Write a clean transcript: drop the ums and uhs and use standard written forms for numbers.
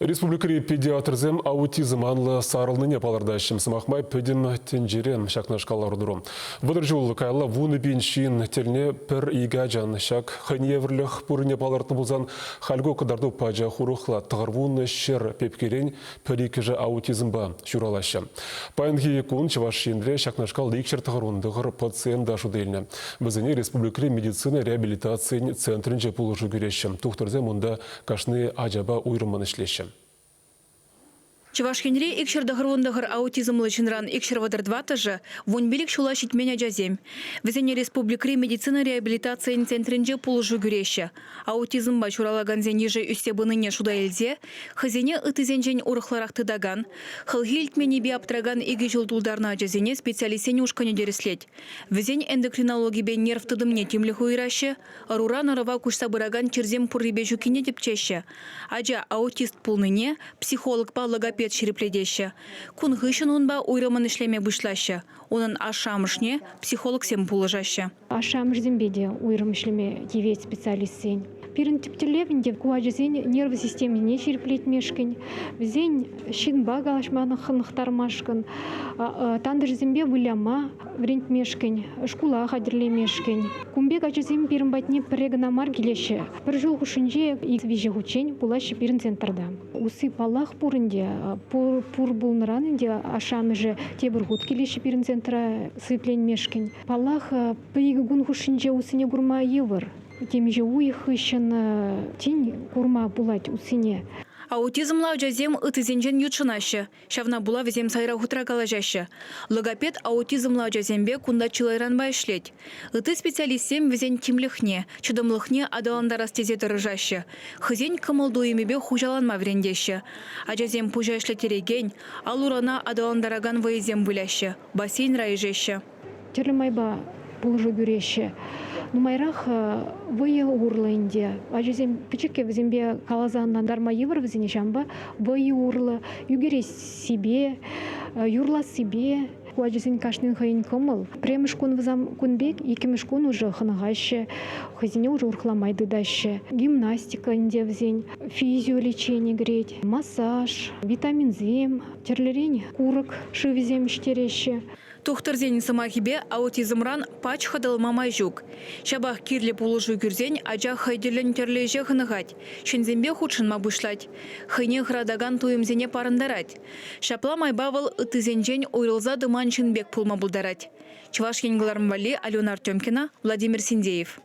Республикари педиатрзем аутизм анлы сарылныне палардащым сымақмай пөдім тенжерен шақнашқалар дұру. Вадыр жол кайла вуны беншин теліне пір ига жан шақ ханеврліх пұрыне паларды бұлзан халго қыдарду пажа хурухла тығырвуны шер пепкерен пірекіжі аутизмба шуралашы. Пайынғы екуын чывашшендре шақнашқал лекшер тығырвундығыр пациент дашу дейліне. Бізіне республикари медицина реабилитация центрінже пулыжу көреші. Тухтырзем мұнда кашны ажаба уйрымын ішлеші. Чувашкенре икшер дохрвондахар аутизмлы чинран икшер вадар 2 тажы вонбелик шула шитменя джазем. Везене республикри медицина реабилитация центринже пулжу гюреща. Аутизм ба чуралаган зенеже үстебыныне шуда элзе, хазене ытызенжен урыхларах тыдаган, хылгилтмени би аптраган иги жылдулдарна джазене специалисене ушкане дереслет. Везень эндокринологи бе нерв тыдымне темлиху ираще, арура нарава кушса быраган черзем пуррибе жукине депчеще. Аджа аутист пулныне, психолог па логопед шерепледеща. Кун гышын унба уйраман ишлеме вышлаща. Онын ашамышне психолог сем пулыжаща. Ашамыш зембеде уйрам ишлеме девять специалист сень. Пирин типтелевінде куаджезень нервы системе не шереплетмешкин. Везень щитба галашманы хынықтармашкин. Тандыр зембе выляма врентмешкин. Шкула хадерлемешкин. Кумбек ачезем пирин батне прегнамар келеше. Бір жол хушинже ик виже хучень пулаще пирин центрда. Усы палах пурынде пур булныранынде ашамыжы тебір гуд келеше пирин центра сыпленмешкин. Палах пыйгын хушинже усыне гурма евр. Темеже уйхыщен тень курма булать усине. Аутизмла джазем ытызенжен ютшынашы. Шавна була везем сайра хутра калажашы. Логопед аутизмла джазембе кунда чилайран байшлет. Ыты специалистем везен тимлихне, чудымлыхне адаландарас тезе дырыжашы. Хызен кымылдуемебе хужаланма врендеші. А джазем пужа ишлетереген, алурана адаландараган вайзем выляшы. Бассейн райжеші. Терлімайба бұлжы күреші. Нумайрах вые урлы инде. Ажезем пичеке взембе калазаннан дарма евр взене жамба вые урлы. Югере себе, юрла себе. Ажезен кашнын хайын кымыл. Премыш кун взам кунбек, икимыш кун уже хынагайшы. Хазине уже урхламайды дайшы. Гимнастика инде взень, физиолечение греть, массаж, витамин зем, терлерень, курок шивзем штерещи. Тухтырзен самахибе аутизмран пач хадал мамай жук. Шабах кирле пулыжу гюрзен ажа хайдерлен терлеже хынагать. Шензембе худшын мабышлать. Хыне храдаган туемзене парандарать. Шапла майбавыл ытызенжен ойрылза дыман шынбек пулма булдарать. Чувашкенглармвали Алена Артемкина, Владимир Синдеев.